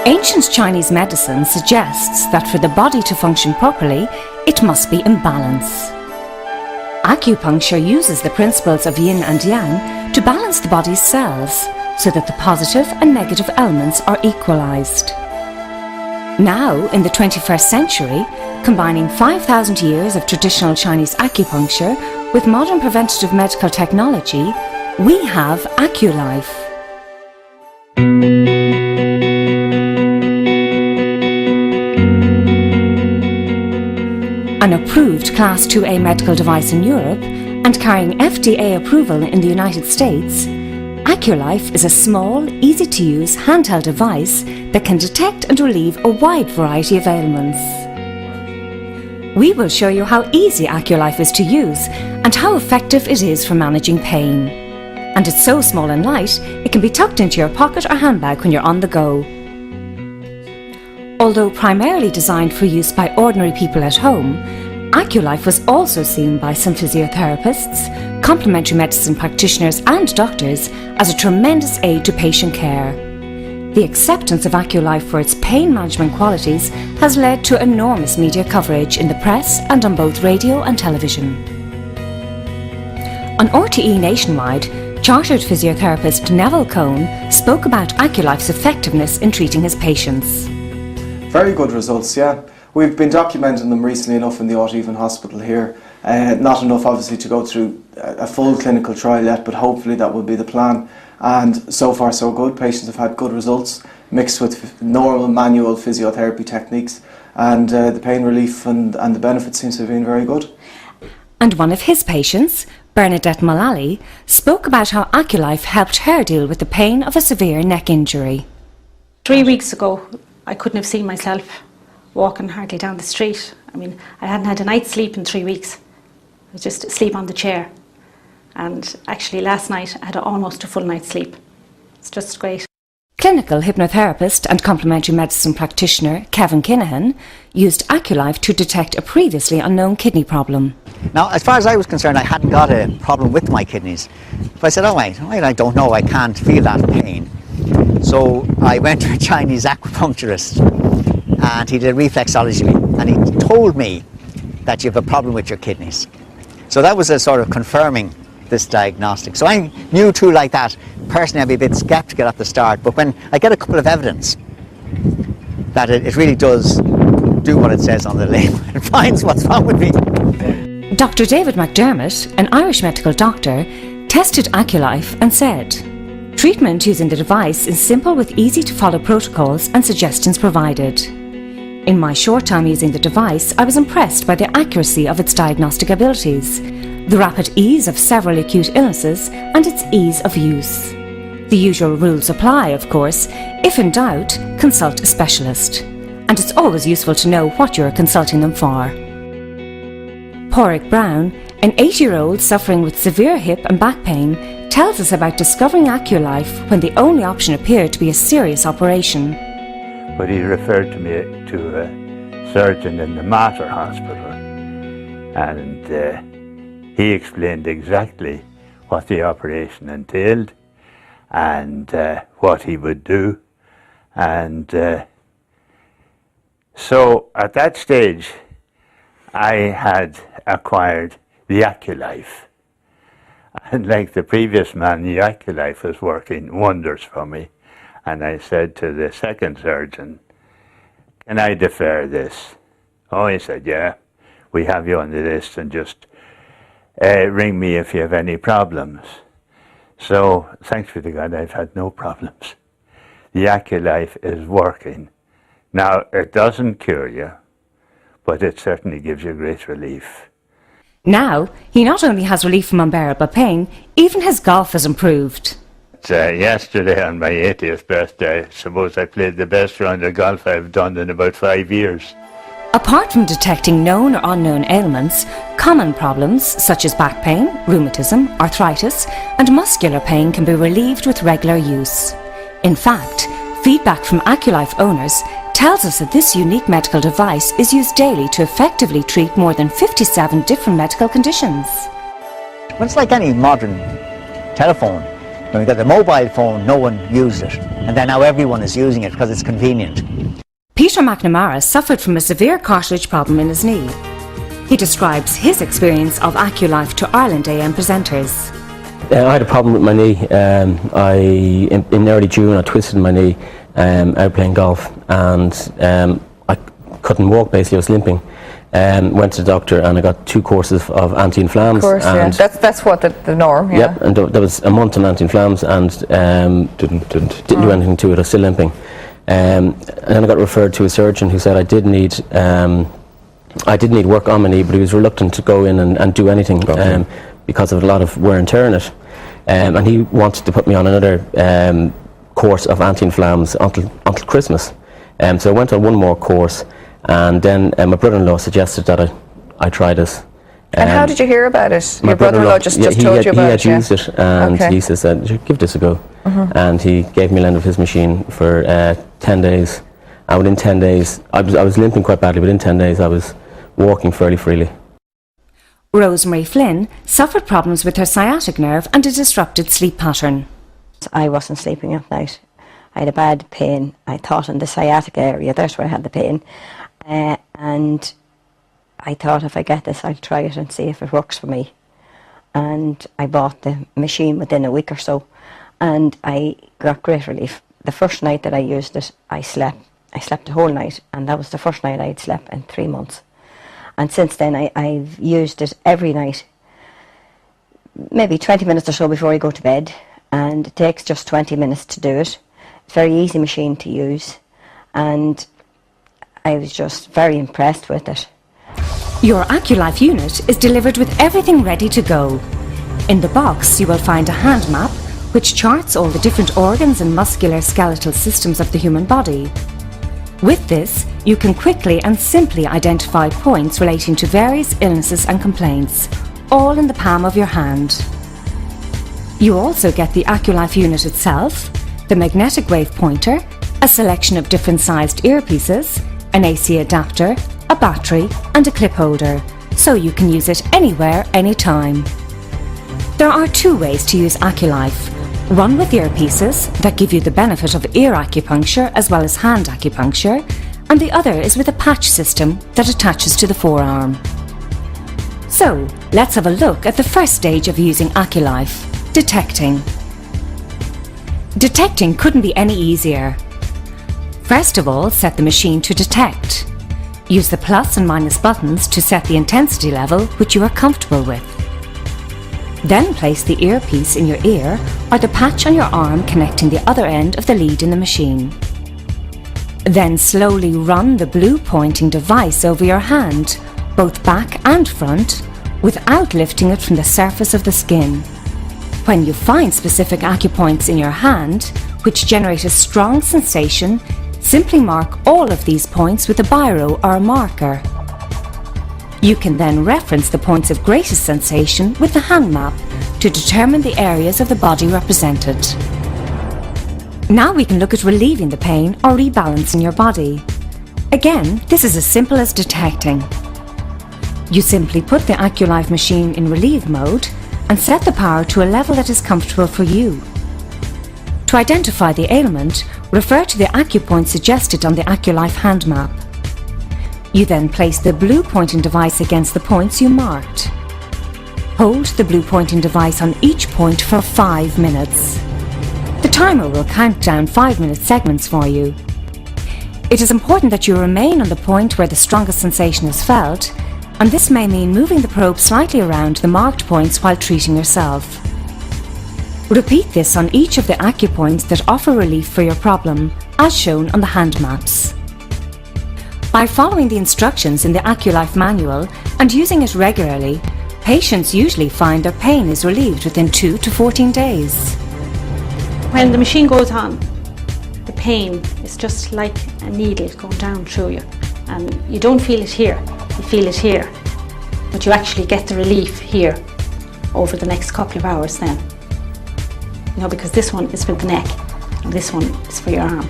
Ancient Chinese medicine suggests that for the body to function properly, it must be in balance. Acupuncture uses the principles of yin and yang to balance the body's cells so that the positive and negative elements are equalized. Now, in the 21st century, combining 5,000 years of traditional Chinese acupuncture with modern preventative medical technology, we have Aculife. An approved Class 2A medical device in Europe and carrying FDA approval in the United States, Aculife is a small, easy-to-use handheld device that can detect and relieve a wide variety of ailments. We will show you how easy Aculife is to use and how effective it is for managing pain. And it's so small and light, it can be tucked into your pocket or handbag when you're on the go. Although primarily designed for use by ordinary people at home, Aculife was also seen by some physiotherapists, complementary medicine practitioners and doctors as a tremendous aid to patient care. The acceptance of Aculife for its pain management qualities has led to enormous media coverage in the press and on both radio and television. On RTE Nationwide, chartered physiotherapist Neville Cohn spoke about Aculife's effectiveness in treating his patients. Very good results, yeah. We've been documenting them recently enough in the Aculife Hospital here. Not enough obviously to go through a full clinical trial yet, but hopefully that will be the plan. And so far so good. Patients have had good results mixed with normal manual physiotherapy techniques, and the pain relief and the benefits seems to have been very good. And one of his patients, Bernadette Mullally, spoke about how Aculife helped her deal with the pain of a severe neck injury. 3 weeks ago, I couldn't have seen myself walking hardly down the street. I mean, I hadn't had a night's sleep in 3 weeks. I was just asleep on the chair. And actually last night I had almost a full night's sleep. It's just great. Clinical hypnotherapist and complementary medicine practitioner Kevin Kinahan used Aculife to detect a previously unknown kidney problem. Now, as far as I was concerned, I hadn't got a problem with my kidneys. But I said, oh, I don't know, I can't feel that pain. So I went to a Chinese acupuncturist and he did reflexology and he told me that you have a problem with your kidneys. So that was a sort of confirming this diagnostic. So I knew too, like that, personally I'd be a bit sceptical at the start, but when I get a couple of evidence that it really does do what it says on the label, it finds what's wrong with me. Dr. David McDermott, an Irish medical doctor, tested Aculife and said, treatment using the device is simple with easy to follow protocols and suggestions provided. In my short time using the device, I was impressed by the accuracy of its diagnostic abilities, the rapid ease of several acute illnesses and its ease of use. The usual rules apply, of course. If in doubt, consult a specialist. And it's always useful to know what you're consulting them for. Porrick Brown, an 80-year-old suffering with severe hip and back pain, tells us about discovering Aculife when the only option appeared to be a serious operation. But he referred to me to a surgeon in the Mater Hospital, and he explained exactly what the operation entailed and what he would do. And so at that stage, I had acquired the Aculife. And like the previous man, the Aculife was working wonders for me. And I said to the second surgeon, can I defer this? Oh, he said, yeah, we have you on the list and just ring me if you have any problems. So, thanks be to God, I've had no problems. The Aculife is working. Now, it doesn't cure you, but it certainly gives you great relief. Now, he not only has relief from unbearable pain, even his golf has improved. Yesterday on my 80th birthday, I suppose I played the best round of golf I've done in about 5 years. Apart from detecting known or unknown ailments, common problems such as back pain, rheumatism, arthritis and muscular pain can be relieved with regular use. In fact, feedback from Aculife owners tells us that this unique medical device is used daily to effectively treat more than 57 different medical conditions. Well, it's like any modern telephone. When we got the mobile phone, no one used it, and then now everyone is using it because it's convenient. Peter McNamara suffered from a severe cartilage problem in his knee. He describes his experience of Aculife to Ireland AM presenters. I had a problem with my knee. In early June I twisted my knee out playing golf, and I couldn't walk. Basically I was limping. Went to the doctor and I got 2 courses of anti-inflams. Of course, yeah. That's what the norm, yeah. Yep, and there was a month on anti-inflams and didn't do anything to it. I was still limping. And then I got referred to a surgeon who said I did need work on my knee, but he was reluctant to go in and do anything because of a lot of wear and tear in it. And he wanted to put me on another course of anti-inflams until Christmas. So I went on one more course, and then my brother-in-law suggested that I try this. And how did you hear about it? Your brother-in-law just told you about it? He had used it, and he said, give this a go. And he gave me a lend of his machine for 10 days. And within 10 days, I was limping quite badly. Within 10 days, I was walking fairly freely. Rosemary Flynn suffered problems with her sciatic nerve and a disrupted sleep pattern. I wasn't sleeping at night. I had a bad pain. I thought in the sciatic area, that's where I had the pain. And I thought, if I get this, I'll try it and see if it works for me. And I bought the machine within a week or so, and I got great relief. The first night that I used it, I slept the whole night, and that was the first night I'd slept in 3 months. And since then I've used it every night, maybe 20 minutes or so before I go to bed, and it takes just 20 minutes to do it. It's a very easy machine to use, and I was just very impressed with it. Your Aculife unit is delivered with everything ready to go. In the box you will find a hand map which charts all the different organs and muscular skeletal systems of the human body. With this, you can quickly and simply identify points relating to various illnesses and complaints, all in the palm of your hand. You also get the Aculife unit itself, the magnetic wave pointer, a selection of different sized earpieces, an AC adapter, a battery and a clip holder, so you can use it anywhere, anytime. There are 2 ways to use Aculife. One with earpieces that give you the benefit of ear acupuncture as well as hand acupuncture, and the other is with a patch system that attaches to the forearm. So, let's have a look at the first stage of using Aculife, detecting. Detecting couldn't be any easier. First of all, set the machine to detect. Use the plus and minus buttons to set the intensity level which you are comfortable with. Then place the earpiece in your ear or the patch on your arm connecting the other end of the lead in the machine. Then slowly run the blue pointing device over your hand, both back and front, without lifting it from the surface of the skin. When you find specific acupoints in your hand, which generate a strong sensation, simply mark all of these points with a biro or a marker. You can then reference the points of greatest sensation with the hand map to determine the areas of the body represented. Now we can look at relieving the pain or rebalancing your body. Again, this is as simple as detecting. You simply put the Aculife machine in relieve mode and set the power to a level that is comfortable for you. To identify the ailment, refer to the acupoint suggested on the Aculife hand map. You then place the blue pointing device against the points you marked. Hold the blue pointing device on each point for 5 minutes. The timer will count down 5-minute segments for you. It is important that you remain on the point where the strongest sensation is felt, and this may mean moving the probe slightly around the marked points while treating yourself. Repeat this on each of the acupoints that offer relief for your problem, as shown on the hand maps. By following the instructions in the Aculife manual and using it regularly, patients usually find their pain is relieved within 2 to 14 days. When the machine goes on, the pain is just like a needle going down through you, and you don't feel it here, you feel it here, but you actually get the relief here over the next couple of hours then. You know, because this one is for the neck and this one is for your arm.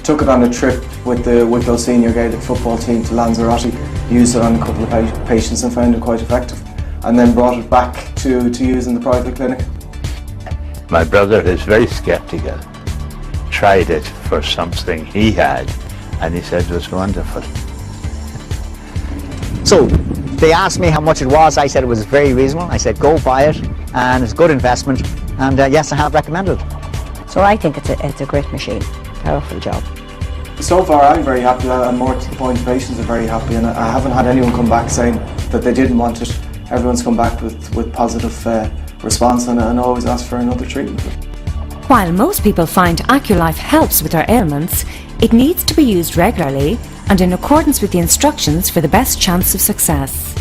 Took it on a trip with the Wicklow senior Gaelic football team to Lanzarote, used it on a couple of patients and found it quite effective, and then brought it back to use in the private clinic. My brother is very sceptical. Tried it for something he had, and he said it was wonderful. So they asked me how much it was. I said it was very reasonable. I said go buy it, and it's a good investment, and yes, I have recommended it. So I think it's a great machine, powerful job. So far I'm very happy, and more to the point, patients are very happy, and I haven't had anyone come back saying that they didn't want it. Everyone's come back with positive response, and always ask for another treatment. While most people find Aculife helps with their ailments, it needs to be used regularly and in accordance with the instructions for the best chance of success.